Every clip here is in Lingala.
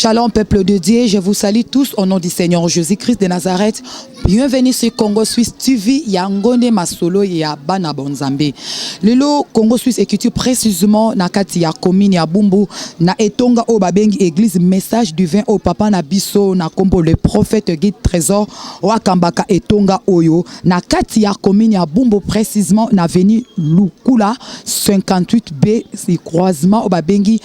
Shalom peuple de Dieu, je vous salue tous au nom du Seigneur Jésus-Christ de Nazareth. Bienvenue sur Congo Suisse TV, Yangone Masolo ya Bana Bonzambe. Lelo Congo Suisse écrit précisément na kati ya commune ya Bumbu na etonga o babengi église message du vin au papa na biso na kombo le prophète guide trésor wa kambaka etonga oyo na kati ya commune ya Bumbu précisément na venu Lukula 58B si croisement o babengi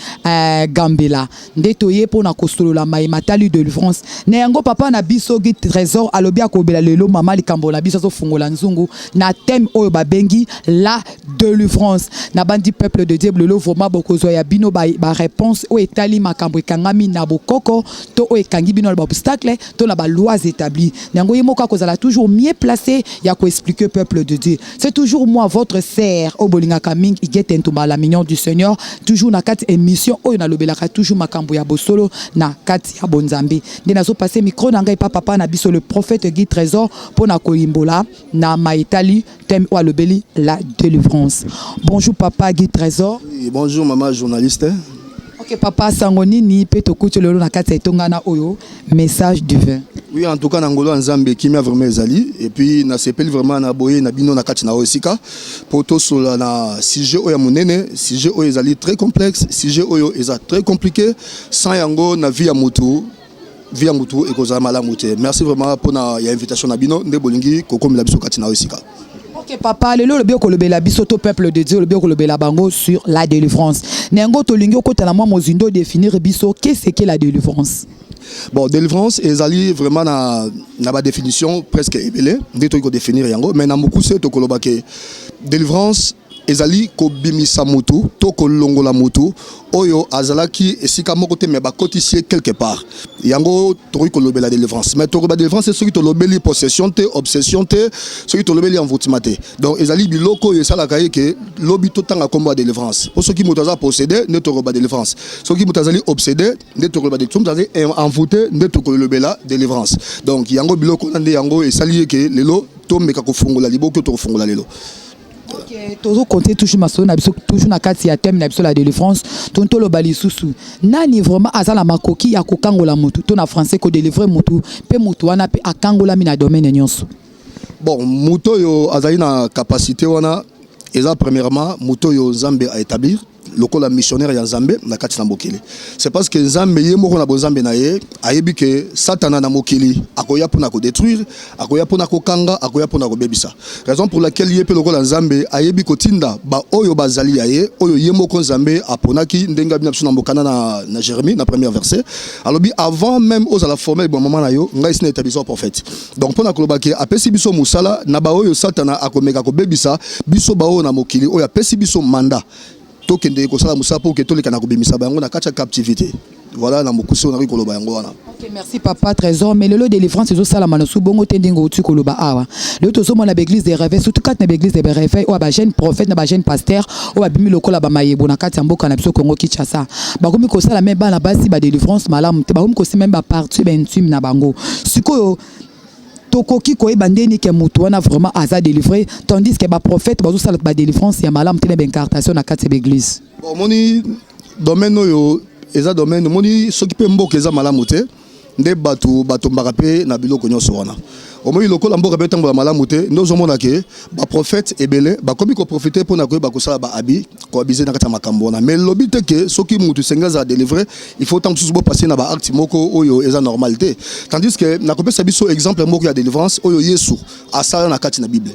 Gambela. Ndetoye pour na kosolo la matali de délivrance. Na yango papa na biso guide trésor alobia kobela lelo mama likambo na biso so fungola nzungu na thème oyo babengi la délivrance. Na bandi peuple de Dieu lelo vraiment bokozo ya bino ba réponse o etali makambo ekangami na bokoko to o ekangi bino ba obstacle to na ba lois établies. Yango yemoka kozala toujours mieux placé ya ko expliquer peuple de Dieu. C'est toujours moi votre sœur Obolinga Kaming igete ntumba la mignon du Seigneur toujours na kati émission oyo na lobelaka toujours makambo ya bosolo na kati ya bonzambe. Nde nazo passer micro na ngai papa na biso le prophète Guy Trésor pour na kolimbola na maitali thème ou alobeli la délivrance. Bonjour papa Guy Trésor. Oui, bonjour maman journaliste. Ok papa sangoni ni peto kutu lelo na kati etonga na oyo message divin. Oui, en tout cas Nangolo Nzambe qui m'a vraiment ezali et puis na sepeli vraiment na boye na bino na kati na osika poto sola na sujet oyo monene sujet oyo ezali très complexe sujet oyo eza très compliqué sans yango na vie ya mutu et kozala malamu te. Merci vraiment pour na ya invitation na bino nde bolingi kokomela biso kati na osika. Ok papa, lelo le bioko lobela biso to peuple de Dieu le bioko lobela bango sur la délivrance. Nengo to lingi okota la moi mozindo définir biso qu'est-ce que la délivrance. Bon, délivrance ezali vraiment na ba définition presque ébélé, nde to ko définir yango mais na mukuse to koloba ke délivrance ezali ko bimisa mutu to ko longola mutu oyo azalaki esika moko te me ba kotisie quelque part yango to ko lobela délivrance mais to ko ba délivrance c'est celui to lobeli possession te obsession te celui to lobeli envoûtement te donc ezali biloko yo sala kaye ke lobi to tanga komba délivrance pour ceux qui mutaza posséder ne to ko ba délivrance ceux qui mutazali obsédé ne to ko ba délivrance envoûté ne to ko lobela délivrance donc yango biloko nande yango esali ke lelo to meka ko fungola liboko to fungola lelo. Ok, toujours compter toujours maso na biso toujours na kati ya thème na biso la délivrance tonto lo bali susu nani vraiment azala makoki ya kokangola mutu to na français ko délivrer mutu pe mutu wana pe akangola mi na domaine nyonso. Bon muto yo azali na capacité wana eza premièrement muto yo Nzambe a établir lokola missionnaire ya Nzambe na kati na mokili. C'est parce que Nzambe ye moko na bonzambe na ye ayebi ke satana na mokili akoya pona ko détruire akoya pona ko kanga akoya pona ko bebisa. Raison pour laquelle ye pe lokola Nzambe ayebi ko tinda ba oyo bazali ya ye oyo ye moko Nzambe aponaki ndenga bina biso na mbokana na Jérémie na premier verset. Alobi avant même aux à la formelle bon moment na yo ngai sina établisseur prophète. Donc pona ko lobaki apesi biso musala na ba oyo satana akomeka ko bebisa biso ba oyo na mokili oyo apesi biso mandat. Ok, merci papa trésor mais le délivrance c'est ça la manosu bongo tendingo tu koloba awa le tozo mon l'église des rêves surtout quand l'église des rêves ou ba jeune prophète na ba jeune pasteur ou ba bimi lokola ba mayebo na kati mboka na biso Congo Kinshasa ba komi ko sala même ba na basi ba délivrance malamu te ba komi ko si même ba partie ba intime na bango sikoyo tokoki koyeba ndeni ke mutu wana vraiment aza délivré tandis que ba prophète bazo sala ba délivrance ya malamu te na incarnation na kati l'église. Bon moni domaine oyo eza domaine moni soki pe mboka eza malamu te nde bato mbaka pe na biloko nyonso wana omoi lokola mboka pe tango malamu te ndozo mona ke ba prophète ebele ba komi ko profiter pour na koyeba ko sala ba abi ko abiser na kati makambo wana mais lobi te ke soki mutu sengaza délivré il faut tant que passer na ba acte moko oyo eza normalité tandis que na kopesa biso exemple moko ya délivrance oyo Yesu asala na kati na Bible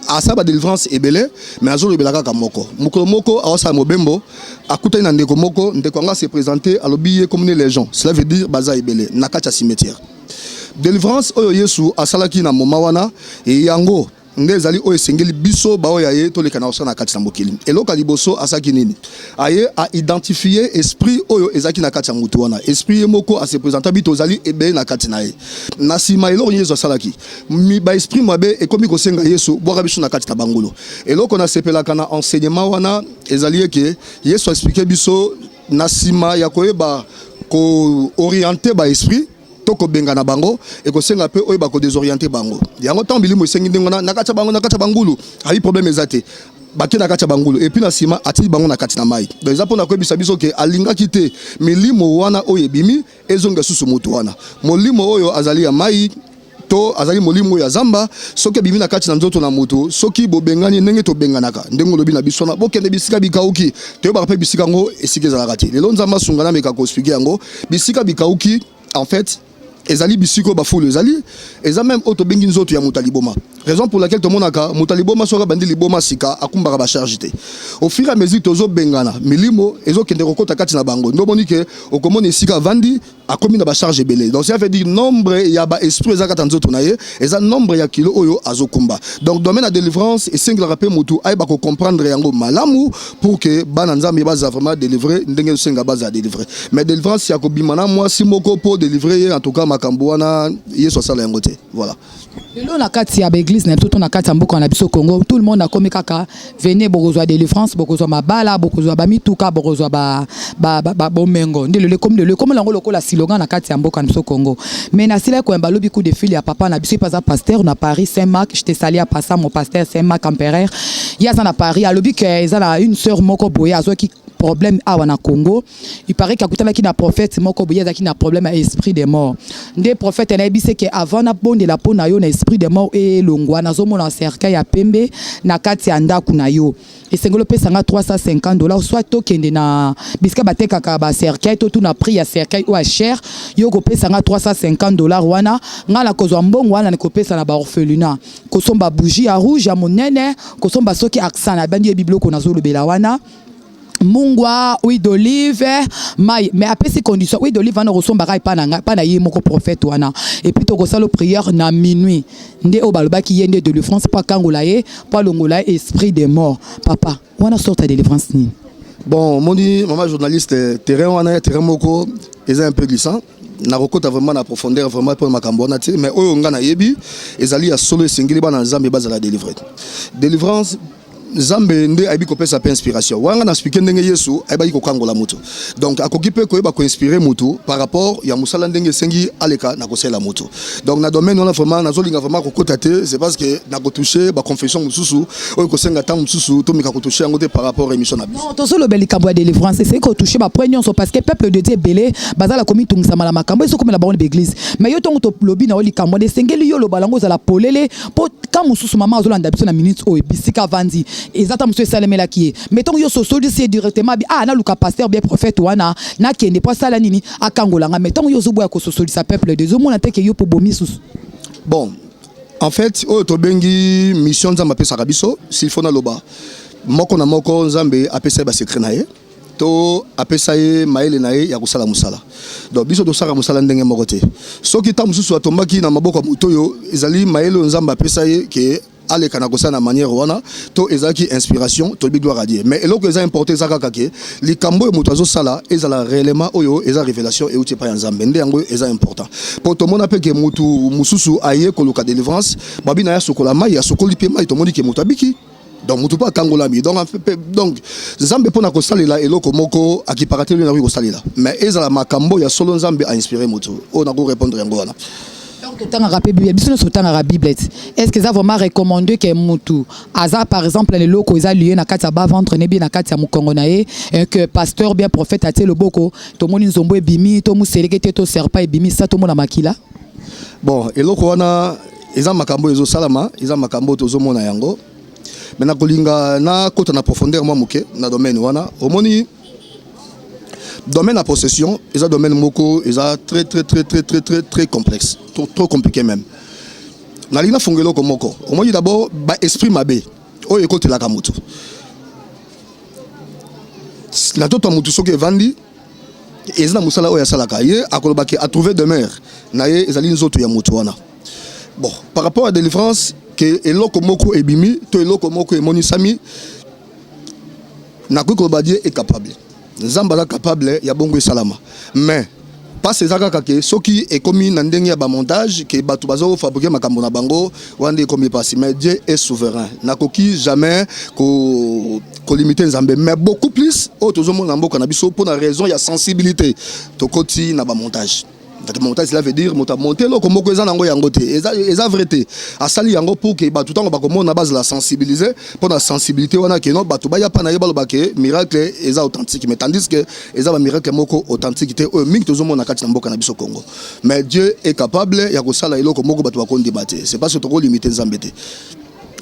asa ba délivrance ebele mais azolo belaka ka moko moko awasa mobembo akutani na ndeko moko ndeko nga se présenter alobi comme les gens cela veut dire baza ebele na kati ya cimetière délivrance oyo Yesu asalaki na moma wana et yango ndezali oyo sengeli biso ba oyo aye to le kana osana kati na mokili eloka liboso asaki nini aye a identifier esprit oyo ezaki na kati ya mutu wana esprit moko a se présenter bito zali ebe na kati na ye na sima eloko Yesu asalaki mi ba esprit mabe e komi ko senga Yesu bwaka biso na kati na bangolo eloko na sepelaka na enseignement wana ezali ke Yesu expliquer biso na sima ya koyeba ko orienter ba esprit toko benga na bango et ko senga pe oyo ba ko désorienter bango yango tambi limo sengi ndengona nakata bango nakata bangulu ayi problème ezate bake na kati ya bangulu et puis na sima atili bango na kati na mai donc eza pona koyebisa biso ke alingaki te milimo wana oyo ebimi ezonga susu moto wana molimo oyo azali ya mai to azali molimo ya zamba soki abimi na kati na nzoto na moto soki bobengani ndenge tobenganaka ndenge olobi na biso na bokende bisika bikauki toyebaka mpe bisika yango esika ezalaka te lelo nzambe asunga na meka koexplike yango bisika bikauki en fait ezali bisiko bafulu eza même oto bengi nzoto ya mutaliboma raison pour laquelle tout le monde a mutaliboma soka bandi liboma sika akumbaka ba charge te au fur et à mesure tozo bengana milimo ezo kende kokota kati na bango ndo bonike okomona sika vandi akomi na ba charge belé donc ça veut dire nombre ya ba esprit za kata nzoto na ye eza nombre ya kilo oyo azokumba donc domaine de délivrance et single rappel mutu ay ba ko comprendre yango malamu pour que bana nzambe baza vraiment délivrer ndenge senga baza délivrer mais délivrance ya ko bimana moi si moko pour délivrer en tout cas makambo wana yeso sala yango te voilà. Lelo na kati ya église na tout na kati ya mboka na biso Congo tout le monde a komi kaka venez bokozwa délivrance bokozwa mabala bokozwa ba mituka bokozwa ba bomengo ndelo le comme lango lokola slogan na kati ya mboka na biso Congo mais na sila ko mbalobi coup de fil ya papa na biso pas pasteur na Paris Saint-Marc je te salue à passant mon pasteur Saint-Marc Empereur ya za na Paris alobi que ezala une sœur moko boya azo ki problème awa na Congo il paraît qu'akutana ki na prophète moko boya za ki na problème à esprit des morts des prophètes na ebise que avant na bonde la pona yo na esprit des morts et longwa na zomo na cercueil ya pembe na kati ya ndaku na yo et sengolo pesa nga $350 soit tokende na biska bateka ka ba cercueil to na prix ya cercueil ou cher yo ko pesa nga $350 wana nga la kozwa mbongo wana ko pesa na ba orphelinat ko somba bougie ya rouge ya monene ko somba soki accent na bandi biblo ko na zo lobela wana mungwa huile d'olive mai mais après ces conditions huile d'olive wana rosombaka pa na ye moko prophète wana et puis to ko sala prière na minuit nde o balobaki yende de délivrance pa kangola ye pa longola esprit des morts papa wana sorte de délivrance ni bon moni maman journaliste terrain wana terrain moko eza un peu glissant na rekota vraiment na profondeur vraiment pour makambo na te mais oyo nga na yebi ezali ya solo singili bana nzambe bazala délivrer délivrance Zambe nde aibi ko pesa inspiration wanga na expliquer ndenge Yesu aiba ko kangola mutu donc akoki pe ko eba ko inspirer mutu par rapport ya musala ndenge sengi aleka na ko sela mutu donc na domaine on a vraiment na zolinga vraiment ko kotate c'est parce que na ko toucher ba confession mususu o ko senga tam mususu to mika ko toucher ngote par rapport à émission na biso non to solo beli kambo ya délivrance c'est ko toucher ba premion so parce que peuple de Dieu belé bazala komi tungisa mala makambo so comme la baron de l'église mais yo tongo to lobi na oli kambo de sengeli yo lo balango za la polele po ka mususu mama azolanda biso na minute o bisika vandi ezata monsieur salemela qui mettons yo sosoli c'est directement ah na luka pasteur bien prophète wana na kende pas sala nini akangolanga mettons yo zubo ya ko sosoli sa peuple de zomo na te ke yo po bomi susu bon en fait o to bengi mission nzamba pesa kabiso s'il faut na loba moko na moko nzambe apesa ba secret na ye to apesa ye maele na ye ya kusala musala donc biso to saka musala ndenge moko te soki ta mususu atombaki na maboko muto yo ezali maele nzamba apesa ye ke ale kana kosana manière wana to ezaki inspiration to bi gloire à Dieu mais eloko eza importé zaka kake likambo e mutazo sala ezala réellement oyo eza révélation et uti pa ya nzambe nde yango eza important pour to mona pe ke mutu mususu aye ko luka délivrance babi na ya sokola mai ya sokoli pe mai to moni ke mutabiki donc mutu pa kangola mi donc nzambe pona ko salela eloko moko akiparateur na ko salela mais ezala makambo ya solo nzambe a inspiré mutu on a go répondre yango wana. Est-ce que ça vraiment recommandé que mutu aza par exemple les locaux ils a lié na kati ba ventre ne bien na kati ya mukongo na ye que pasteur bien prophète a le boko to moni nzombo ebimi to muselekete to serpa ebimi ça to mona makila bon eloko wana eza makambo ezo salama eza makambo to zo mona yango mais na kolinga na kota na profondeur moi muke na domaine wana omoni domaine à possession, ils ont domaine moko, ils ont très complexe, trop compliqué même. Nalina fongelo comme moko. Au moins d'abord, ba esprit mabé. Oh écoute la kamutu. La toto mutu soke vandi. Ezna musala oya salaka. Ye akolobaki a trouvé demeure. Naye ezali nzoto ya mutu wana. Bon, par rapport à délivrance que eloko moko ebimi, to eloko moko emonisami. Na kolobadi est capable. Nzamba capable ya bongo salama mais pas ces akaka ke soki e komi na ndenge ya ba montage ke batu bazo fabriquer makambo na bango wande komi passer mais Dieu est souverain nakoki jamais ko limiter nzambe mais beaucoup plus autres mona mboka na biso pour la raison ya sensibilité to koti na ba montage montage cela veut dire monter lo comme ko ezana ngo yango te eza vrai te asali yango pour que ba tout temps ba comme na base la sensibiliser pour la sensibilité wana que non ba to ba ya pa na yeba lo ba que miracle eza authentique mais tandis que eza ba miracle moko authenticité o mingi to zomo na kati na mboka na biso Congo mais Dieu est capable ya ko sala eloko moko ba to ba ko débattre c'est pas surtout limiter Nzambe te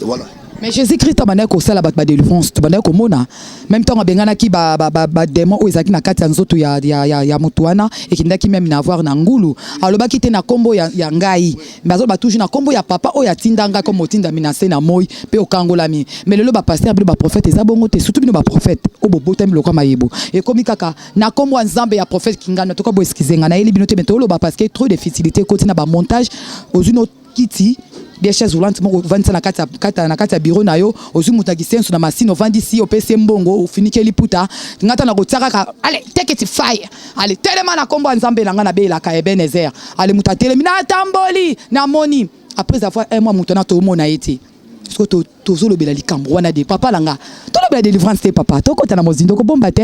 voilà. Mais Jésus-Christ a mané ko sala bat ba délivrance to mané ko mona même temps bengana ki ba démon o ezaki na kati ya nzoto ya mutuana et qui ndaki même na avoir na ngulu aloba ki te na kombo ya ngai mais azo ba toujours na kombo ya papa o ya tindanga comme otinda minase na moi pe okangola mi mais lelo ba pasteur ba prophète ezabongo te surtout bino ba prophète o bobota mi lokwa mayebo et comme kaka na kombo ya Nzambe ya prophète kingana to ko bo eskizenga na eli bino te mais to lo ba parce que trop de facilité kotina ba montage aux une kiti des chaises roulantes mo vendre na kata bureau na yo ozu mutaki senso na masino vandi si opese mbongo ufinike liputa ngata na kotsaka ka allez take it fire allez tellement na kombo Nzambe na ngana be la ka Ebenezer allez mutatele mina tamboli na moni après avoir un mois mutana to mona été parce que tozo lobela likambo wana de papa langa to lobela délivrance te papa to kota na mozindo ko bomba te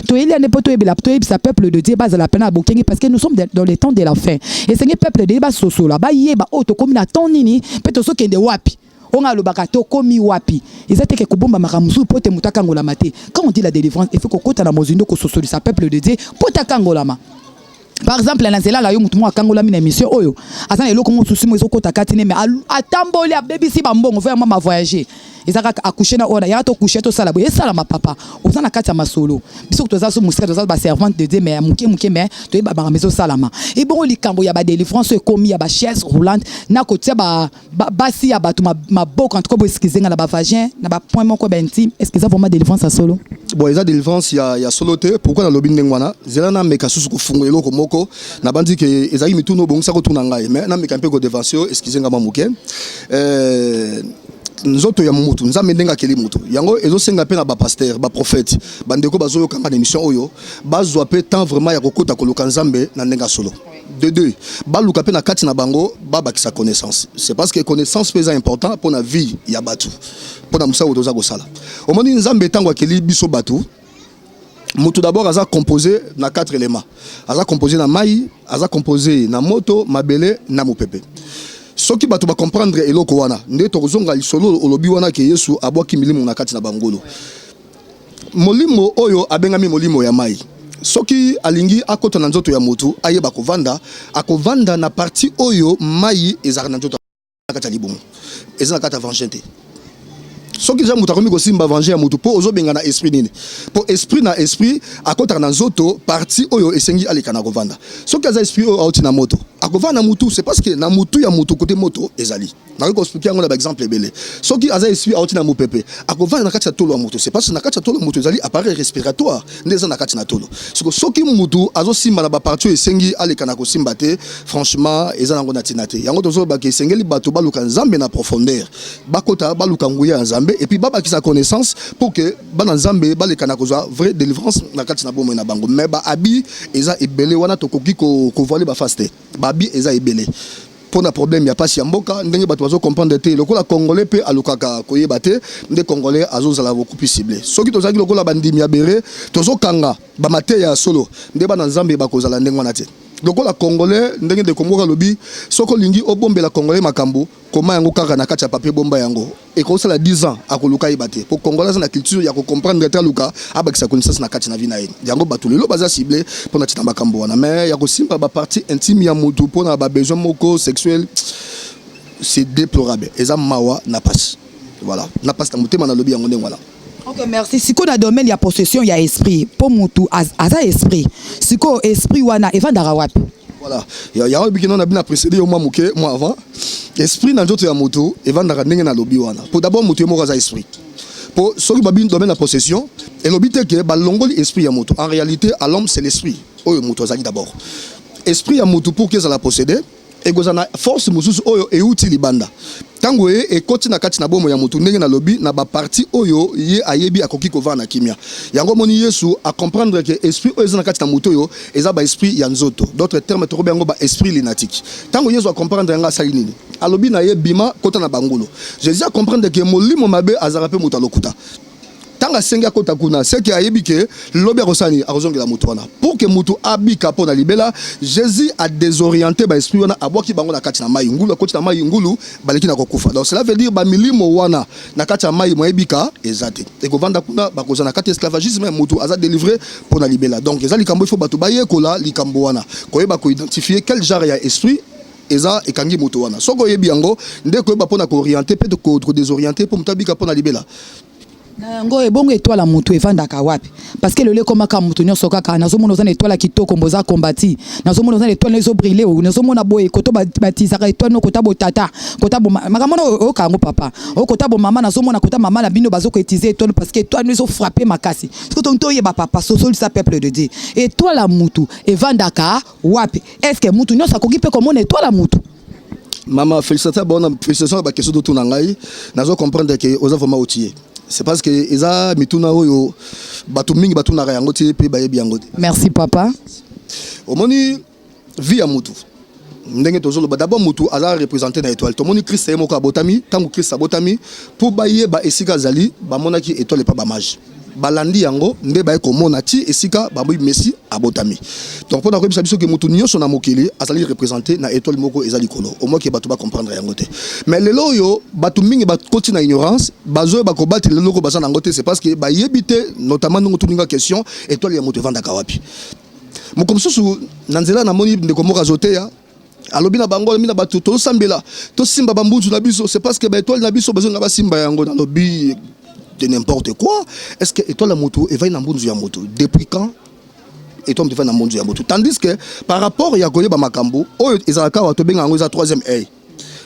to eli ane poto ebela to ebisa peuple de Dieu base la peine à bokengi parce que nous sommes dans les temps de la fin et c'est peuple de ba soso la ba yeba o to komi na ton nini pe to so kende wapi onga lobaka to komi wapi ezate ke ko bomba makamusu pote mutaka ngola mate quand on dit la délivrance il faut ko kota na mozindo ko soso sa peuple de Dieu potaka ngola ma. Par exemple, na nzela la yo mutu mo akangola mina émission oyo asana eloko mo susi mo ezoko takatine mais atamboli a baby si bambongo faire mama voyager ezaka accoucher na ona ya to coucher to sala boye sala ma papa osana kati ya masolo biso to za so musika to za ba servante de Dieu mais muke mais to ba ba maison salama et bon likambo ya ba délivrance komi ya ba chaise roulante na ko tia ba basi ya batu ma boka en tout cas bo excuser na ba vagin na ba point moko ba intime est-ce que ça vraiment délivrance à solo bon eza délivrance ya solo te pourquoi na lobi ndengwana zela na meka susu ko fungo eloko moko na bandi ke ezali mituno bongisa ko tuna ngai mais na meka mpe ko devancio excusez nga mamuke nzoto ya mutu Nzambe ndenga keli mutu yango ezosenga pe na ba pasteur ba prophète bandeko bazoyo kanga na émission oyo bazwa pe temps vraiment ya kokota koluka Nzambe na ndenga solo de deux baluka pe na kati na bango babakisa connaissance c'est parce que connaissance pesa important pour la vie ya batu pour na musa odoza gosala omoni Nzambe tango akeli biso batu mutu d'abord aza composé na 4 éléments aza composé na mai aza composé na moto mabele na mopepe soki bato ba comprendre eloko wana nde tozonga lisolo olobi wana ke Yesu abwaki milimo na kati na bangolo molimo oyo abengami molimo ya mai soki alingi akota na nzoto ya motu ayeba akovanda na parti oyo mai ezaka na nzoto na kati ya libomo eza na kati ya vengete soki ja mutu akomi kosimba venger ya mutu po ozobenga na esprit nini po esprit na esprit akota na nzoto parti oyo esengi aleka na kovanda soki aza esprit oyo auti na moto akovanda mutu c'est parce que na mutu ya mutu côté moto ezali na ko expliquer yango na ba exemple ebele soki aza esprit auti na mopepe akovanda na kati ya tolo ya mutu c'est parce que na kati ya tolo ya mutu ezali appareil respiratoire ndeza na kati na tolo soki mutu azosimba na ba parti esengi aleka na kosimba te franchement eza nango na tinate yango tozo ba ke esengeli bato baluka Nzambe na profondeur bakota baluka nguya Nzambe et puis baba qui sa connaissance pour que bana Nzambe baleka na kozwa vraie délivrance na kati na bomo na bango mais ba abi eza ebele wana tokoki ko voler ba faste ba abi eza ebele pour na problème ya pasi ya mboka ndenge bato bazo comprendre te lokola congolais pe alukaka koyeba te nde congolais azozala beaucoup plus ciblé soki tozaki lokola bandimi ya bere tozokanga ba mate ya solo nde bana Nzambe bakozala ndenge wana te lokola congolais ndenge de komoka lobi soko lingi obombela congolais makambo koma yango kaka na kati ya papier bomba yango et ko sala 10 ans akoluka ibate pour congolais na culture ya ko comprendre ta luka abakisa connaissance na kati na vie na ye yango batu lelo baza ciblé pour na tina makambo wana mais ya ko simba ba partie intime ya mutu pour na ba besoin moko sexuel c'est déplorable eza mawa na passe voilà na passe ta mutema na lobi yango ndenge wana. Ok, merci. Si on a domaine, il y a possession, il y a esprit. Pour Moutou, aza esprit. Si on esprit wana, Evan Darawap. Voilà. Il y a un qui a précédé au moi avant. Esprit dans d'autres Moutou, Evan Darawap na lobby wana. Pour d'abord Moutou mo aza esprit. Pour ceux qui babine domaine la possession, et lobby te que ba longoli esprit ya Moutou. En réalité, à l'homme c'est l'esprit. Oh Moutou azali d'abord. Esprit ya Moutou pour que ça la posséder. Et gozana force mususu oyo e uti libanda tango e koti na kati na bomo ya mutu ndenge na lobi na ba parti oyo ye ayebi akoki kova na kimia yango moni Yesu a comprendre que esprit oyo na kati na mutu oyo eza ba esprit ya nzoto d'autres termes to yango ba esprit lunatique tango Yesu a comprendre nga sali nini alobi na ye bima kota na bangulo Jésus a comprendre que molimo mabe azara pe mutu alokuta tanga senga kota kuna c'est que ayebike lobi akosani akozongela mutu wana pour que mutu abika pona libela Jésus a désorienté ba esprit wana abwaki bango na kati na mai ngulu akoti na mai ngulu baleki na kokufa donc cela veut dire ba milimo wana na kati na mai moyebika ezate et kovanda kuna bakozana kati esclavagisme mutu aza délivré pona libela donc eza likambo il faut batu baye kola likambo wana koyeba ko identifier quel genre ya esprit eza ekangi moto wana soko yebi yango nde koyeba pona ko orienter peut être désorienter pour mutabika pona libela ngo ebongo étoile mutu evandaka wapi parce que le leko maka mutu nyonso kaka nazomona ozana étoile kitoko mboza kombati nazomona ozana étoile ezo briller nazomona boye koto batizaka étoile no kota botata kota bo makamona okango papa okota bo mama nazomona kota mama na bino bazoko etiser étoile parce que étoile ezo frapper makasi sikoto nto yeba papa sosoli sa peuple de Dieu étoile mutu evandaka wapi est-ce que mutu nyonso akoki pe komona étoile mutu mama félicitations ba question d'auto nangai nazo comprendre que oza vraiment outillé. C'est parce que eza mituna oyo batu mingi batu na yango ti pe bayebi yango. Merci papa. Omoni vie ya mutu. Ndenge tozolo d'abord mutu aza représenter na étoile. Tomoni Christ e moko abotami, tangu Christ abotami pour baye ba esika zali ba monaki étoile pa ba mage. Balandi yango nde baye komona ti esika baboyi Messi abotami. Donc pendant que biso ke mutu nyonso na mokili azali représenter na étoile moko ezali kolo. Au moins que batu ba comprendre yango te. Mais lelo yo batu mingi ba koti na ignorance, bazo ba ko battre lelo ko bazana ngote c'est parce que ba yebite notamment nous tuninga question étoile ya mutu vanda kawapi. Mokomsusu nanzela na moni ndeko moko azote ya alobi na bango mina batu to sambela to simba bambuzu na biso c'est parce que ba étoile na biso bazonga ba simba yango na lobi de n'importe quoi. Est-ce que étoile la moto et va na mbunzu ya moto depuis quand étoile de na mbunzu ya moto tandis que par rapport ya koyeba makambo oyo ezalaka wa to benga ngo za 3e œil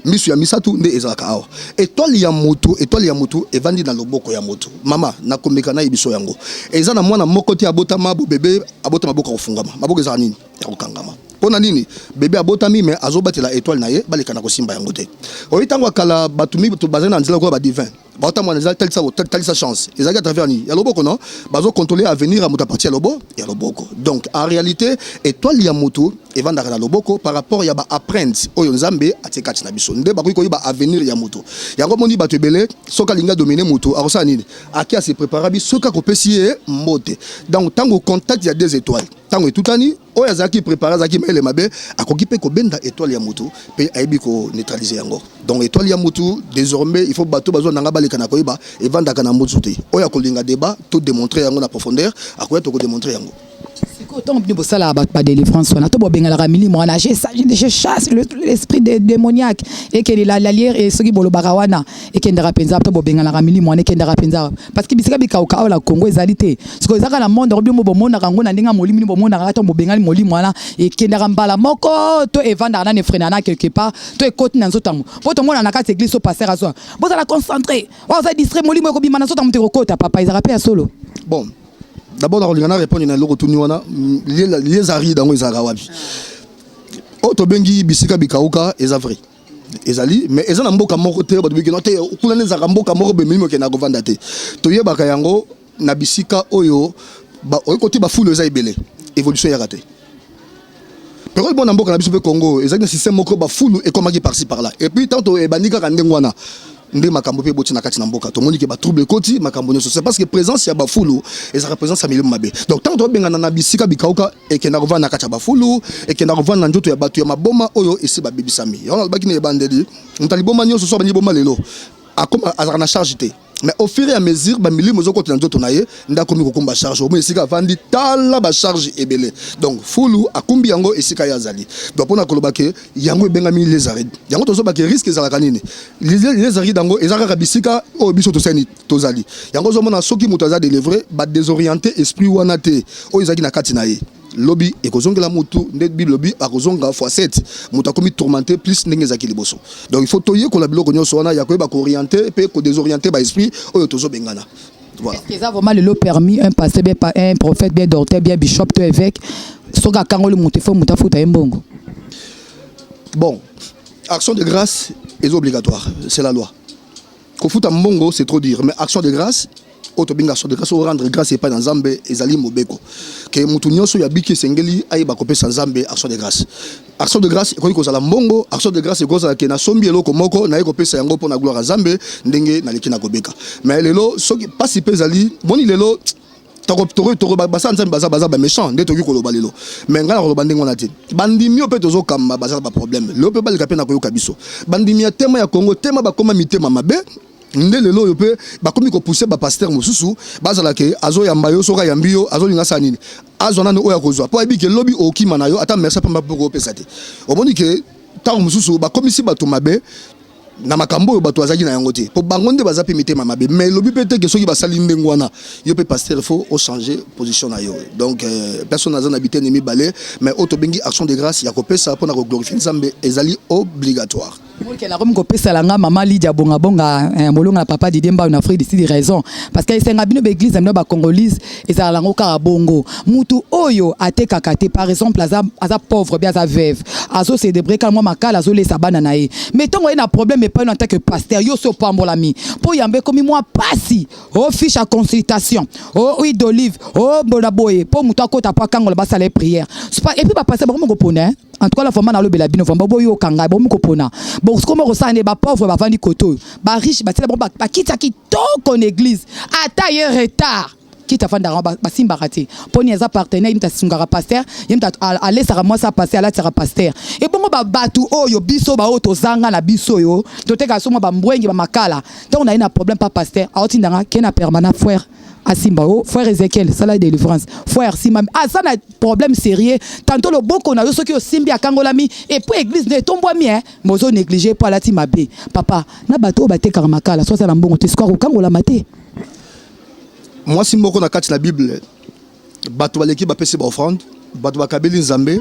misu ya misatu nde ezalaka awa étoile ya moto evandi na loboko ya moto mama na komeka na ibiso yango eza na mwana moko ti abotama bo bébé abotama boka kofungama maboko eza nini ya kokangama pona nini bébé abotami mais azobatela étoile na ye baleka na kosimba yango te oyitango kala batumi to bazana nzela ko ba divin bata mwana nzela talisa chance ezaki à travers ni ya loboko non bazo contrôler avenir à muta partie ya loboko donc en réalité étoile ya moto evandaka na loboko par rapport ya ba apprendre oyo nzambe atekati na biso nde bakoki koyiba avenir ya moto yango moni bato ebele soka linga dominer moto akosa nini aki a se préparer biso soka kopesi ye mbote donc tango contact ya deux étoiles tango etutani oyo azaki préparer azaki mele mabe akoki pe ko benda étoile ya moto pe aibi ko neutraliser yango donc étoile ya moto désormais il faut bato bazo nanga baleka na koyiba evandaka na moto te oyo kolinga débat tout démontrer yango na profondeur akoya to ko démontrer yango. Autant que ça là pas délivrance on a tout benga la ramili moi je chasse l'esprit démoniaque et que la lière et ce qui bolo barawana et que ndara penza to benga la ramili moi ne que ndara penza parce que bisika bika au la Congo ezalité ce que ça na monde robio mo bomona rango na ndinga molimi bomona ngata mo benga molimi wana et que ndara mbala moko to evanda na ne frenana quelque part to ekoti na nzotango poto mona na kati église au passer à soi vous allez concentrer on va distraire molimi ko bima na nzotango te kota papa ils rappellent solo bon. D'abord, on a répondu à l'autre les ari dans les arawabi. Otobengi bisika bikauka ezavri. Ezali mais ezana mboka moko te ba bikino te okula neza mboka moko be milimo ke na govanda te. Toye baka yango na bisika oyo ba oyekoti ba fulu eza ebele. Évolution ya raté. Pero bon mboka na biso pe Congo, ezali un système moko ba fulu et comme par-ci par-là. Et puis tant to ebandika ka ndengwana. Ndé makambo pe boti na kati na mboka to moni ke ba trouble koti makambo nyoso c'est parce que présence ya ba fulu et ça représente sa milimo mabe donc tant to benga na bisika bikauka et ke na revana na kati ba fulu et ke na revana na njoto ya batu ya maboma oyo esi ba bebisami ya on baki ne bandeli ntali boma nyoso so ba ni boma lelo akoma azara na charge te mais au fur et à mesure ba milimo zo koti na njoto na ye ndako mi kokomba charge au esika vandi tala ba charge ebele donc fulu akumbi yango esika ya zali donc pona koloba ke yango ebenga mi les arrêts yango tozo ba ke risque za la kanini les arrêts dango ezaka bisika o biso to seni tozali yango zo mona soki muto za délivrer ba désorienter esprit wana te o ezaki na kati na ye lobby et kozongela mutu net bi lobby akozonga x7 mutu akomi tourmenté plus ndenge zaki liboso donc il faut toyer ko la biloko nyonso wana ya ko ba ko orienter pe ko désorienter ba esprit oyo tozo bengana voilà. Est-ce que ça vraiment le permis un pasteur bien un prophète bien docteur bien bishop to évêque soka kangolo mutu fo muta futa embongo bon action de grâce est obligatoire c'est la loi ko futa mbongo c'est trop dire mais action de grâce autobinga action de grâce au rendre grâce et pas dans Zambé ezali mobeko que mutu nyonso ya biki sengeli ayeba kopesa Zambé action de grâce. Action de grâce ekoki kozala mbongo, action de grâce ekozala ke na sombi eloko moko na ekopesa yango pona gloire à Zambé ndenge na leki na kobeka. Mais lelo soki pasi pezali boni lelo toro basa nzambe baza ba méchant nde toki koloba lelo mais ngala koloba ndenge wana te bandimi ope tozo kamba baza ba problème le ope balika pe na koyoka biso bandimi ya tema ya Congo tema bakoma mitema mabe nde lelo yope bakomi ko pousser ba pasteur mosusu bazala ke azo yamba yo soka yambio azo linga sanini azo nanu oya kozwa po ebike lobi okima na yo ata merci pamba poko pesa te omoni ke tango mosusu bakomi si bato mabe na makambo yo bato azaki na yango te po bango nde baza pe mitema mabe mais lobi pe te ke soki basali ndengo wana yo pe pasteur faut changer position na yo donc personne n'a habité nemi balé mais autobengi action de grâce ya kopesa pona ko glorifier Nzambe ezali obligatoire. Que la Rome copesa langa maman Lydia bonga bonga molonga papa Didier Mba en Afrique d'ici des raisons parce que c'est ngabino l'église amno ba congolise et ça lango ka bongo mutu oyo ateka kate par exemple aza pauvre bien aza veuve azo célébrer quand moi makala azo lesa bana nae mettons un problème mais pas en tant que pasteur yo so pambolami po yambe comme moi pasi au fiche à consultation au huile d'olive au bonaboye po mutu akota pa kangola ba sala prière et puis ba passer ba mo kopona en tout cas la femme na lo bela bino famba boyo kanga ba mo kopona bon comme resane ba pauvre ba vandi koto ba riche ba tela ba kita ki to kon église ata ye retard kita fanda ba simba raté poni za partenaire imta sungara pasteur imta aller sara moi ça passer ala sara pasteur et bongo ba batu oyo biso ba oto zanga na biso yo to teka so mo ba mbwengi ba makala donc on a un problème pas pasteur a otindanga kena permanent frère Asimbao, frère Ezekiel, ça la délivrance. Frère Simam, ça n'a problème sérieux. Tantôt le boko na yo soki o simbi a Kangolami et puis église ne tombe bien, mozo négligé pour la timabé. Papa, na bato baté karamakala, soit ça l'ambon te square au Kangola maté. Moi si moko na kati la Bible, bato baleki ba pesi ba offrande, bato bakabeli Nzambe,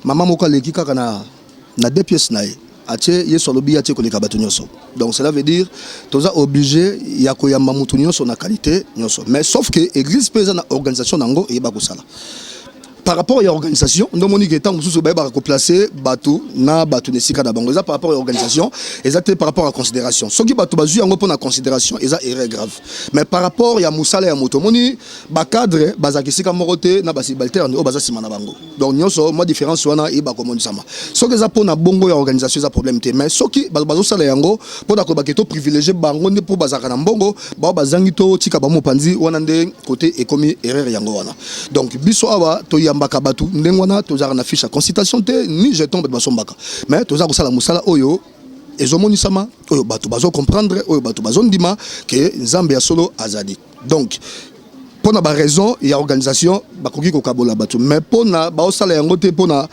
maman moko leki kaka na deux pièces nae. Atie yeso lobi atie koleka bato nyonso. Donc cela veut dire toza obligé ya koyamba mutu nyonso na qualité nyonso. Mais sauf que église pesa na organisation nango e ba kosala. Par rapport à l'organisation, nous avons dit que tant que nous avons placé Batou, na Batou Nesika na Bango, par rapport à l'organisation, exactement par rapport à la considération. Ce qui Batou Bazu, on a considération, et ça est grave. Mais par rapport à Moussala et à Motomoni, Bakadre, Bazakisika Morote, na Basibalter, no Bazasimana Bango. Donc nous avons une différence sur na et Bakomon Sama. Ce qui est pour na Bongo et organisation, c'est un problème. Mais ce qui Bazo Sala Yango, pour la Kobaketo privilégié Bango, pour Bazakana Bongo, Bazangito, Tika Bamo Panzi, Wanande, côté et commis erreur Yango. Donc Biso Awa, Toya mbaka batu ndengwana tozara na fiche à consultation te ni jeton bet basombaka mais tozara kosala musala oyo ezomoni sama oyo batu bazo comprendre oyo batu bazo ndima que Nzambe ya solo azadi donc pona ba raison ya organisation bakoki kokabola batu mais pona ba osala yango te pona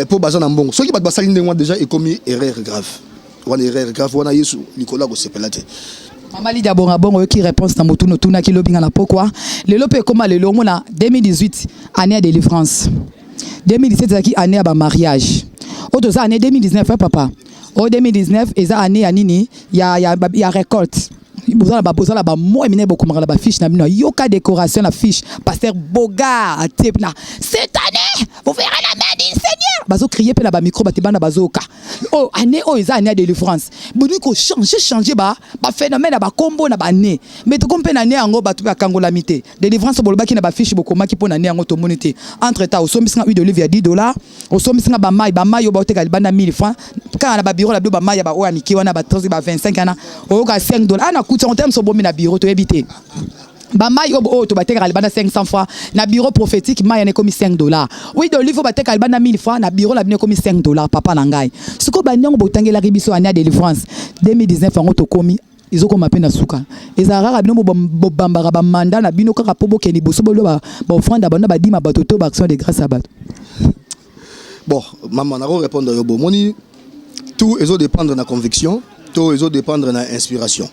po bazana mbongo soki batu basali ndengwana déjà est commis erreur grave wana yesu likola ko sepela te. Maman Lydia bonga bongo qui réponse na motu no tuna ki lobinga na pourquoi le lope comme le lomo na 2018 année de délivrance 2017 zaki année à ba mariage auto année 2019 papa au 2019 eza année ya nini ya récolte bozala ba moi mine beaucoup mara ba fiche na bino yoka décoration la fiche pasteur Boga tepna cette année vous verrez la main du Seigneur bazo crier pe na ba micro ba tebana bazoka oh année oh eza année de délivrance boni ko changer ba phénomène ba combo na ba année mais to kompe na année yango ba to ba kangola mité délivrance boloba ki na ba fiche bokoma ki pona année yango to monité entre temps au sombisanga huile d'olive ya $10 au sombisanga ba mai yo ba oteka libanda 1000 francs quand na ba bureau la ba mai ya ba o aniki wana ba 30 ba 25 ana o ka $5 ana en termes de na bureau to éviter ba mai obo to bateka libana 500 francs na bureau prophétique mai na komi $5 oui de livre bateka libana 1000 francs na bureau la bine komi $5 papa na ngai siko banyango botangela ribiso anya délivrance 2019 ango to komi ils ont comme appelé na suka ezara bino bambara ba mandat na bino kaka pobo keni boso bolo ba offrande abana ba dima batoto ba action de grâce à bat. Bon maman na répondre yo bo moni tout ezo dépendre de la conviction tout ezo dépendre de la inspiration.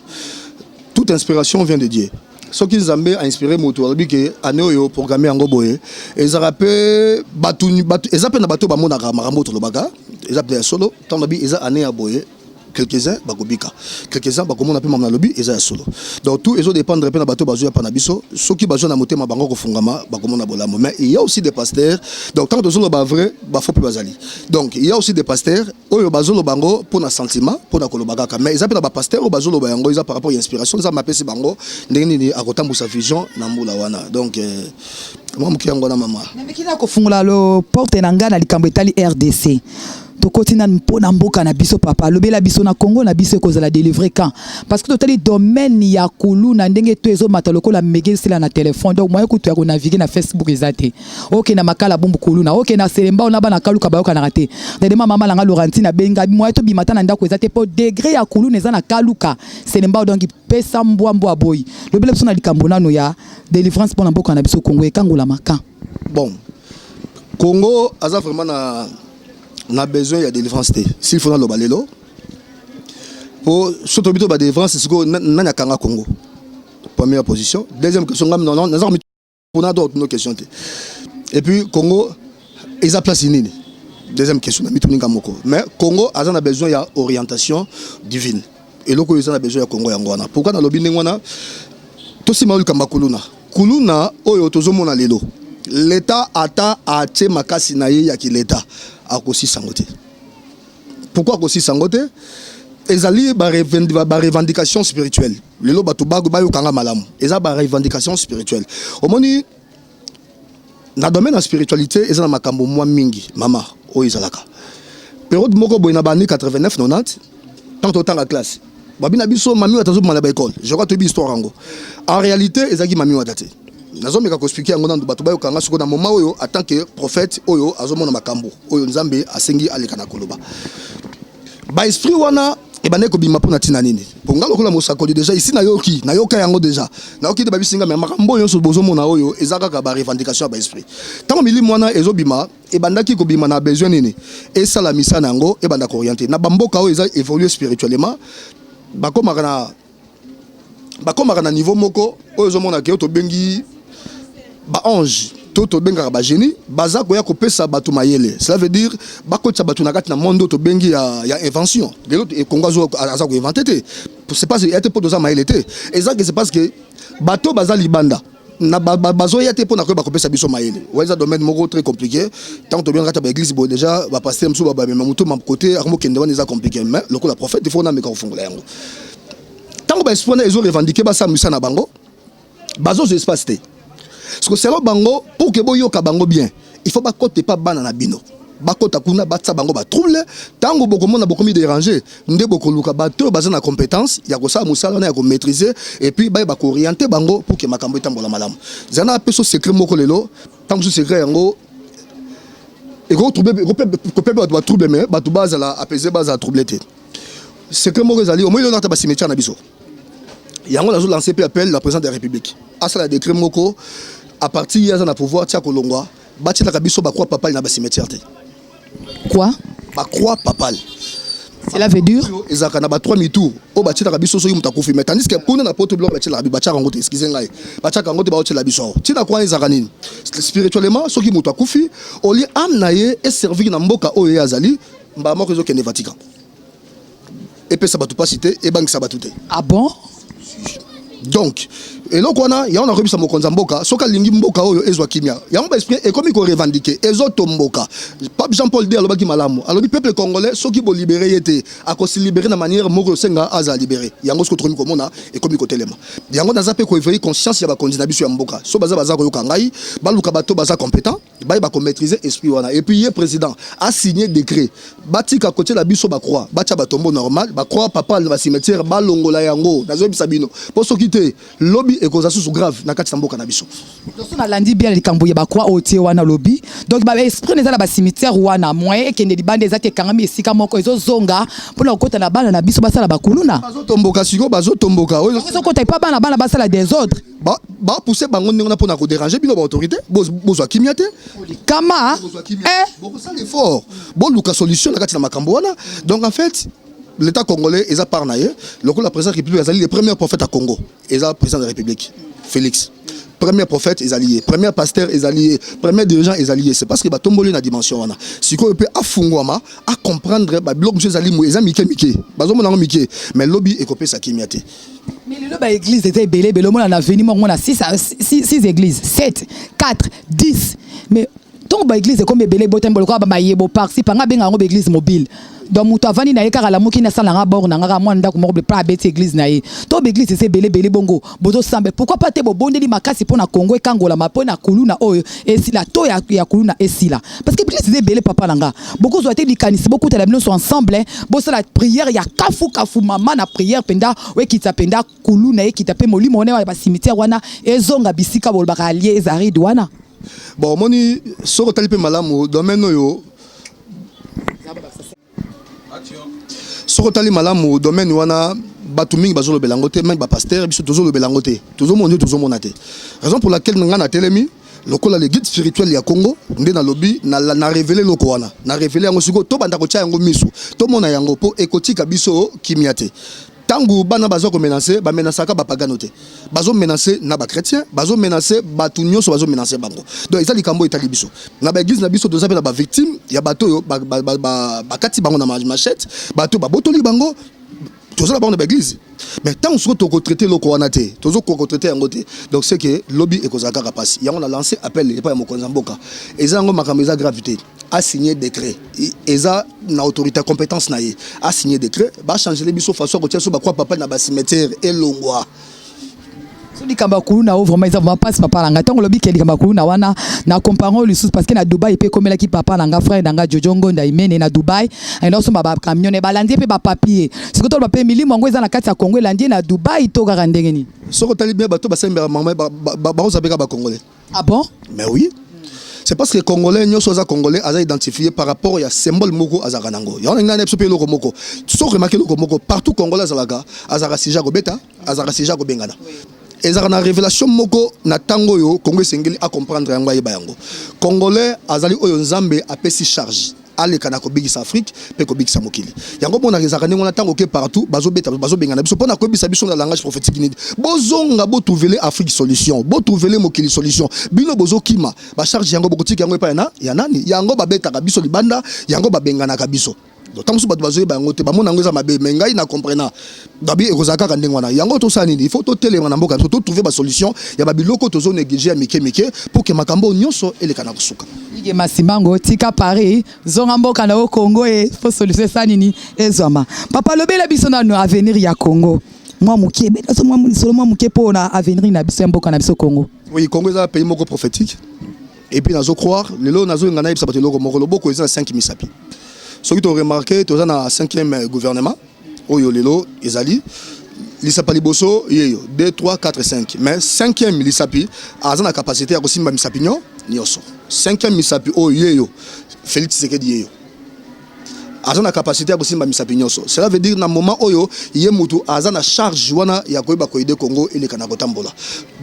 Toute inspiration vient de Dieu. Ce qui nous a inspiré, c'est que l'année où programmé en Goboé, ils ont appelé Batu, ils ont appelé Batu Bamona Marambo Tolobaga, ils ont appelé Solo, tant qu'ils ont année à Boye, quelques-uns bakobika quelques-uns bakomona pe mamna lobby eza ya solo donc tout ezo dépendre pe na bato bazo ya pana biso soki bazo na motema bango kofungama bakomona bolamo mais il y a aussi des pasteurs donc tant que tozolo ba vrai ba faux pe bazali donc il y a aussi des pasteurs oyo bazolo bango pour na sentiment pour na kolobaka mais ils appellent ba pasteur o bazolo ba yango ils par rapport à inspiration ils a mapesi bango ndenge nini akotambusa vision na mbula wana donc moi mkiyango na mama mais kina kofungula lo porte na ngana likambo etali RDC tokoti na mpona mboka na biso papa lobela biso na Congo na biso kozala délivrer quand parce que totali domaine ya kulu na ndenge to ezo mata lokola megelsila na téléphone donc moyen kutu ya ko naviguer na Facebook ezate OK na makala bombu kulu na OK na selemba ona bana kaluka bayoka na raté ndema mama langa Laurentine benga moyen to bimata na ndako ezate po degré ya kulu neza na kaluka selemba donc pesa mbwa boy lobela biso na likambo nano ya délivrance pona mboka na biso Congo ekangula maka bon Congo aza vraiment na besoin de délivrance s'il faut dans le balelo pour surtout bito ba délivrance c'est que nanya kanga Congo première position deuxième question non nous avons pour d'autres questions et puis Congo ils a place nini deuxième question na mituninga moko mais Congo a besoin il y a orientation divine et loko ils a besoin ya Congo yangwana pourquoi na lobi ngwana to simalu kamba kuluna oyo tozomona lelo l'état ata atie makasi na ye ya ki l'état akosi sangote pourquoi akosi sangote ezali ba revendication spirituelle lelo batu ba yo kanga malamu eza ba revendication spirituelle omoni na domaine de spiritualité eza na makambo mwa mingi mama o ezalaka période moko boy na bani 89 90 tant autant la classe babina biso mami watazo mala ba école je crois to bi histoire ngo en réalité ezaki mami watate nazomeka ko expliquer ngo nando bato ba yo kanga soko na moment oyo en tant que prophète oyo azomona makambo oyo nzambe asengi aleka na koloba ba esprit wana e bane ko bima pona tina nini ponga lokola mosakoli déjà ici na yoka yango déjà na yoki de babisinga mais makambo yo so bozomona oyo ezaka ka ba revendication ba esprit tango mili mwana ezobima e bandaki ko bima na besoin nini et ça la misa nango e banda ko orienter na bamboka oyo eza évoluer spirituellement bakomaka na niveau moko oyo zomona ke to bengi ba ange to benga ba génie baza ko ya ko pesa batu mayele cela veut dire bakotsa batu na kati na monde to bengi ya invention de l'autre et Congo aza ko inventer c'est pas était pour doza mayele té exact c'est parce que bato baza libanda na bazo ya té pour na ko ba ko pesa biso mayele ouais ça domaine moko très compliqué tant to bien kata ba église bo déjà ba pasteur mso ba même muto mam côté armo kende wana eza compliqué mais le la prophète il faut na meka ofungula yango tant ba espoir na ezo revendiquer ba sa misa na bango bazo espace té parce que c'est bango pour que boyoka bango bien il faut pas côté pas bana na bino bakota kuna batsa bango ba trouble tango bokomona bokomi déranger nde bokoluka bato baza na compétence ya ko sa musala na ya ko maîtriser et puis ba ko orienter bango pour que makambo etambola malamu zana peso secret moko lelo tango ce secret yango et ko trouble ko pe ba trouble mais ba to baza la apaiser baza trouble té secret moko ezali au moins le nata ba cimetière na biso yango nazo lancer pe appel la présidente de la République asa la décret moko à partir ya na pouvoir tia kolongwa bati la kabiso ba croix papal na ba cimetière té quoi ba croix papal cela veut dire ezaka na ba 3 mitour o bati la kabiso so yimuta kufi mais tandis que kuna na porte blanc bati la bacha kango té excusez ngai bacha kango té ba otela biso ti na croix ezaka nini spirituellement so ki muta kufi oli am na ye et servir na mboka oyo yazali mba moko zo kene Vatican et pe ça ba tout pas cité et banque ça ba tout té ah bon donc et donc on a rebisa mokonza mboka soka lingi mboka oyo ezwa kimia yango ba esprit et comme ko revendiquer ezoto mboka Pape Jean-Paul II alobaki malamu alobi peuple congolais soki bo libérer yete akosi libérer na manière moko senga aza libérer yango sko tromi komona et comme ko telema yango na zape ko éveiller conscience ya ba kondina biso ya mboka so baza ko yoka ngai baluka bato baza compétent ba ko maîtriser esprit wana et puis le président a signé décret batika côté la biso ba croix bacha batombo normal ba croix papa na cimetière balongola yango nazo sabino pour so quitter lobby et cause sous grave na kati mboka na biso donc na landi bien likambo ya ba croix otie wana lobby donc ba esprit neza na ba cimetière wana moyen kende libande ezate kangami esika moko ezo zonga pona kokota na bana na biso basala bakuluna bazo tomboka siko bazo tomboka oyo so kota pa bana basala des ordres ba pousser bango ndenge na pona ko déranger bino ba autorité bozwa kimiate kama bon ça l'effort bon luka solution na kati na makambo wana donc en fait l'État congolais est à Parnaïe, le président de la République est le premier prophète à Congo, est le président de la République, Félix. premier prophète est allié, premier pasteur est allié, premier dirigeant est allié. C'est parce que tomboli na dimension wana. Si ko peut afungwama à comprendre ba blok monsieur zali mo ezamike mike. Bazo mo na mike mais lobby e kopé sa kimiate. Mais le église était belé, belé, on a venu, on a 6 églises, 7, 4, 10. Mais ton église est comme belé, botem, bolko, yebo par-ci, par une église mobile. Donc, mutu avani na yekara la moki na sala nga bor na nga mwanda ko mo pas bête église na ye. To église c'est belé belé bongo. Bozo sambe. Pourquoi pas te bo bondeli makasi pona Congo et kangola ma pona kuluna oyo et si la to ya kuluna et si la. Parce que église c'est belé papa langa. Beaucoup ont été likanisi, beaucoup de la sont ensemble. Bo la prière ya kafu mama na prière penda we kita penda kuluna e kita pe moli mone wa ba cimetière wana ezonga bisika bol ba allié ezari douana. Bon moni soko talipe malamu domaine yo soko tali malamu domaine wana batu mingi bazo le belangote même ba pasteur biso tozo le belangote tozo monyo tozo monate raison pour laquelle nga na telemi lokola le guide spirituel ya Congo ndé na lobby na révéler loko wana na révéler yango siko to banda ko tia yango misu to mona yango po ekotika biso kimiate tangu bana bazo ko menacer ba menasaka ba paganote bazo menacer na ba chrétien bazo menacer batu nyonso bazo menacer bango donc ezali kambo etali biso na ba église na biso toza pe na ba victime ya bato yo ba kati bango na machette bato ba botoli bango toza la bango na ba église mais tant que tu as traité le coanaté, tu as traité en côté. Donc c'est que lobby et Kozaka passe. Il y a on a lancé appel et pas mon Konzamboka. Et ça on m'a gravité a signé décret. Et ça na autorité compétence naie a signé décret. Va changer les biso façon que tu as quoi papa na ba cimetière et longwa. Soli kambakulu na vraiment ils vont pas papa langa tant lobby keli kambakulu na wana na comparant le sous parce que na Dubaï pe comme la ki papa langa frère danga Jojongo nda imene na Dubaï et non so ba camion e balandi pe ba papier ce que to ba pe milimo ngo eza na kati ya Congo landi na Dubaï to ga ndengeni soko tali bien bato ba sembera mama ba ozabeka ba congolais. Ah bon? Mais oui. C'est parce que les Congolais, nous sommes Congolais, ils identifié par rapport à symbole moko azaranango. Il y a un exemple le moko. Tu sais remarquer le moko partout Congolais azalaga, azarasija go beta, azarasija go bengana. Et ça na révélation moko na tango yo Congo sengeli à comprendre yango yeba yango. Congolais azali oyo nzambe apesi charge. Ale kana ko bigisa Afrique pe ko bigisa mokili. Yango bona rezaka nengo na tango ke partout bazo beta bazo bengana biso pona ko bisa biso na langage prophétique ni. Bozonga bo trouver Afrique solution, bo trouver mokili solution. Bino bozo kima ba charge yango bokotiki yango epa na ya nani? Yango ba beta ka biso libanda, yango ba bengana ka biso. Donc tant que bato bazo ba ngote ba mona ngoza mabe mais ngai na comprena dabi ekozaka ka ndengwana yango to sanini il faut to tele na mboka to trouver ba solution ya ba biloko to zo négliger mike pour que makambo nyonso ele kana kusuka Ige masimango tika Paris zonga mboka na Congo e faut solution sanini ezoma papa lobela biso na no avenir ya Congo moi mukie be so moi seulement mukie pour na avenir na biso mboka na biso Congo. Oui, Congo est un pays moko prophétique et puis nazo croire lelo nazo ngana ibisa batelo moko loboko eza 5 misapi. Ce qui ont remarqué, tu as un 5e gouvernement, Oyo Lelo, Ezali, Lisapali Bosso, 2, 3, 4, 5. Mais 5e Lisapi, a la capacité à aussi Misapignon, Nioso. 5e Misapi, Oyo, Félix Tshisekedi, a la capacité à aussi Misapignon. Cela veut dire, dans le moment où il y a une charge de Yakoba Koide Congo et les Kanagotambola.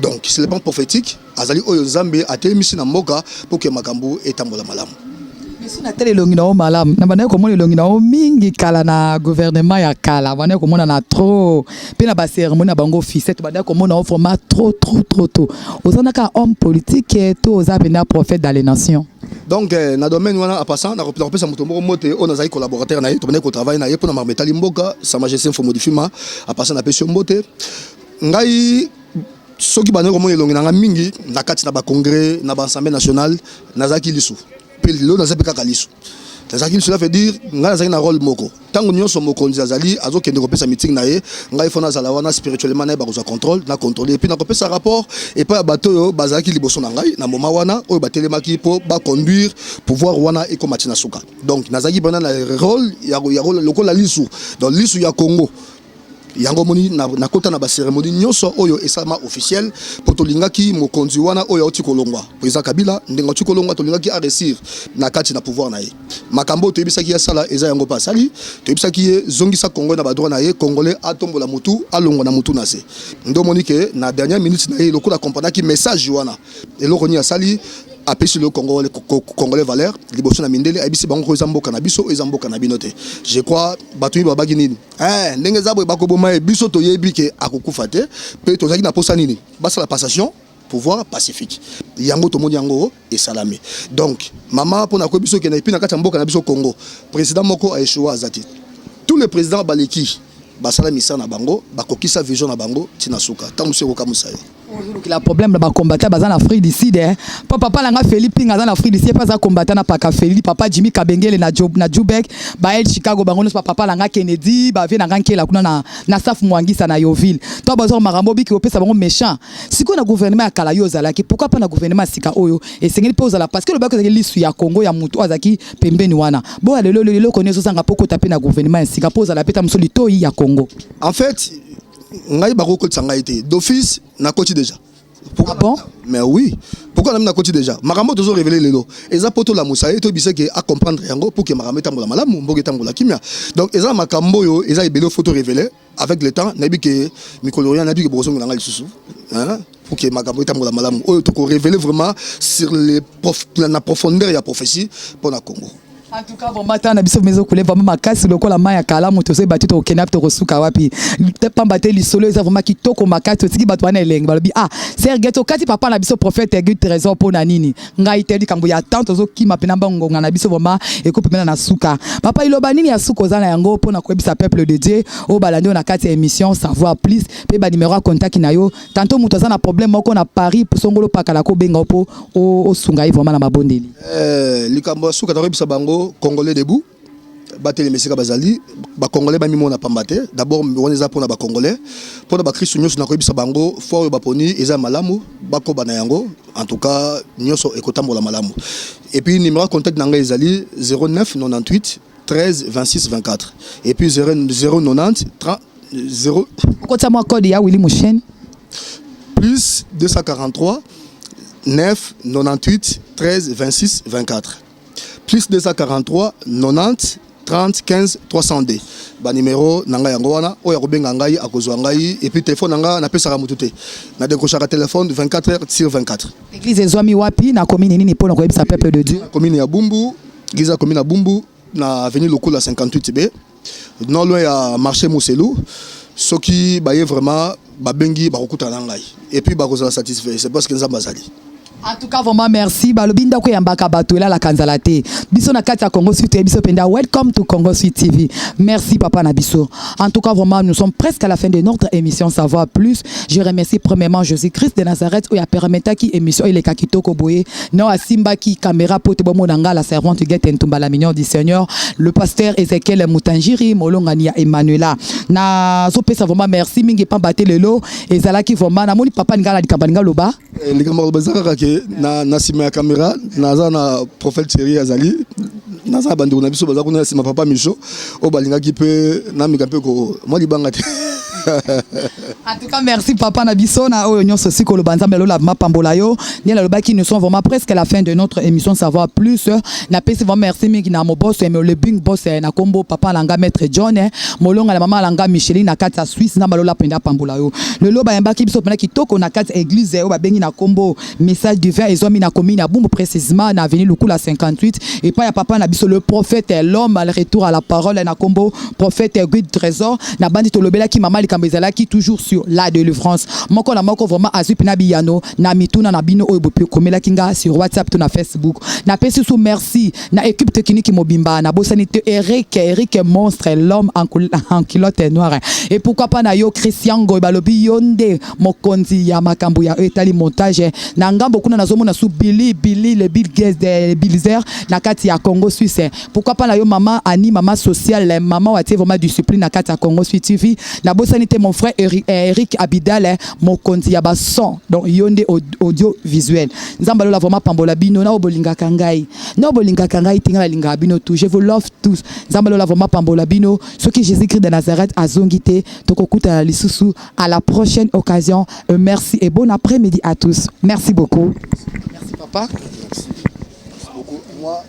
Donc, c'est le plan prophétique, Azali Oyo Zambé a été mis dans Moka pour que Makambo et Tambola Malam. Si na tele longi na o malam na bana ko moni longi na o mingi kala na gouvernement ya kala bana ko mona na trop pe na ba cérémonie bango fisette bana ko mona o format trop ozana ka homme politique to ozapena prophète dans les nations. Donc na domaine wana a passant na représenté sa mutombo moté on a zai collaborateur na to bana ko travail na yepo na marmetali mboka sa majesté info modifima a passant na pesio mbote ngai soki bana ko moni longi na mingi na kati na ba congrès na ba assemblée nationale na zaki lisu L'eau n'a pas calice. Cela veut dire que nous avons un rôle moko. Tant que nous sommes mokonzi azali, azo kende kopesa meeting nae, ngai fona zalawana spirituellement na ba ko contrôle, na contrôler et puis na kopesa rapport et pas bato yo bazaki liboso na ngai na moma wana oyo batelemaki po ba conduire pouvoir wana et komati na suka. Donc nazaki bana na rôle ya lokola lisu dans lisu ya Congo. Yango moni na kota na ba cérémonie nyonso oyo esama officiel pour tolingaki mokonzi wana oyo oti kolongwa président Kabila ndenga oti kolongwa tolingaki a réussir na kati na pouvoir na ye makambo to yebisaki ya sala eza yango pa sali to yebisaki ye zongisa Congo na ba droit na ye congolais atombola mutu alongwa na mutu na se ndo moni ke na dernière minute na ye lokola comprendre ki message wana eloko ni asali apesi le Congolais valeur liboso na mindele abisi bango ezamboka na biso ezamboka na binote je crois batu ba bagi nini ndenge zabo bakoboma biso to yebi ke akukufa te pe tozaki na posa nini basa la passation pouvoir pacifique yango to moni yango et salami donc maman pour na ko biso ke na epina kati mboka na biso Congo président moko a échoué azati tous les présidents baleki basala misa na bango bakokisa vision na bango tina suka tangu seko kamusa yo le problème de combattre en Afrique du Sud papa langa Philippe en Afrique du Sud pas à combattre na paka Philippe papa Jimmy Kabengele na Jubek ba el Chicago bango papa langa Kennedy ba vie na ngankela kuna na Saf Mwangisa na Yoville to bazor marambo biki opesa bango méchant siko na gouvernement ya kala yo zalaki pourquoi pas na gouvernement sika oyo et sengeli pose la parce que le bako zaki lisu ya Congo ya mutu azaki pembeni wana bo lelo connaît sanga poko taper na gouvernement sika pose la peta musoli to ya Congo en fait ngai bakoko tsanga été d'office na koti déjà pourquoi ah bon mais oui pourquoi na koti déjà makambo tozo révéler lelo eza poto la musaye to biseke à comprendre yango pour que makambo tambola malamu mboke tambola kimia donc eza makambo yo eza ebelo photo révéler avec le temps nabi que mikolorien nabi que bosongo nanga lisusu hein pour que makambo tambola malamu oyo to ko révéler vraiment sur les la profondeur ya prophétie pour na Congo. En tout cas, vraiment, tant abiso mezo kule vraiment makasi loko la maya kala moto se batu to kenap to kosuka wapi. Te pambate li solo eza vraiment kitoko makasi tiki batu wana eleng balobi ah Serge to kati papa na biso prophète aigu trésor pona nini. Ngai tedi kambo ya tant ozo kima pena bango na biso vraiment eko pena na suka. Papa iloba nini ya suko zana yango pona koebisa peuple de Dieu o balandi na kati émission savoir plus pe ba numéro contact na yo. Tantôt moto zana problème moko na Paris songolo pakala ko benga po o sungai vraiment na mabondeli. Likambo suka to koebisa bango Congolais debout, battre Messika Bazali, ba Congolais ba mimona pambate. D'abord on les a pour na ba Congolais, pour na ba Christ nyos na ko bisa bango, fort ba poni eza malamu, ba ko bana yango. En tout cas nyoso ekotambola malamu. Et puis numéro contact nanga ezali 09 98 13 26 24. Et puis 090 30 0. Pourquoi ça moi code ya Willy Mouchen plus 243 9 98 13 26 24. Plus 243 90 30 15 302 ba numéro nanga yango wana oya kobenga ngai akozwa ngai et puis téléphone nanga na pesa mututé na décrochaka téléphone 24 heures sur 24 église ezwami wapi na commune nini pour na sa peuple de Dieu commune ya Bumbu giza commune ya Bumbu na avenue Lokula 58B non loin ya marché Mousselou soki baye vraiment babengi bakokuta na ngai et puis bakozala satisfait c'est parce que nzamba zali. En tout cas, vraiment merci. Balobinda ko yambaka batoela la kanzalate. Biso na kati ya Congo Sud TV, biso penda welcome to Congo Sud TV. Merci papa na biso. En tout cas, vraiment nous sommes presque à la fin de notre émission Savoir Plus. Je remercie premièrement Jésus-Christ de Nazareth oya permetta ki émission ile kakitoko boye. Non asimba ki caméra pote bomo nanga la servante Guette Ntumba la mignon du Seigneur, le pasteur Ezekiel Mutanjiri molongani ya Emmanuela. Na so pesa vraiment merci mingi pambate lelo ezalaki vraiment na moni papa ngala dikambanga loba. Likambo bazaka na sima ya caméra naza na prophète Thierry Azali naza bandeko na biso baza kuna sima papa Micho o balingaki pe na mikampe ko moi libanga te. En tout cas, merci papa Nabiso na oyo nyonso siko lo banza melo la mapambola yo ni la loba qui nous sont vraiment presque à la fin de notre émission Savoir Plus na pesi vraiment merci mingi na mo boss mais le bing boss na kombo papa langa maître John molonga la maman langa Micheline na kati ya Suisse na malola penda pambola yo le loba yamba ki biso pena ki toko na kati église o ba bengi na kombo message divin ezomi na commune ya Bumbu précisément na avenue Lukula 58 et pas ya papa Nabiso le prophète l'homme à le retour à la parole na kombo prophète Guide Trésor na bandi to lobela ki mama likambezala ki toujours sur la délivrance moko na moko vraiment azupi na biyano na mituna na bino oyo bope komela kinga sur WhatsApp to na Facebook na pesi sous merci na équipe technique mobimba na bosanité Eric monstre l'homme en culotte noire et pourquoi pas na yo Christian Goy balobi yonde mokonzi ya makambo ya etali montage na ngambo kuna nazomona sous Billy le Bill Gates de Bilzer na kati ya Congo Suisse pourquoi pas na yo maman Annie maman sociale maman watie vraiment discipline na kati ya Congo Suisse TV na bosanité mon frère Eric Abidal mokonzi ya bason donc yonde audio visuel nzamba la vraiment pambola bino na obolinga kangai tingala linga bino tout je vous love tous nzamba la vraiment pambola bino ce qui Jésus-Christ de Nazareth a zongité tokokuta lisusu à la prochaine occasion merci et bon après-midi à tous merci beaucoup merci papa Merci beaucoup moi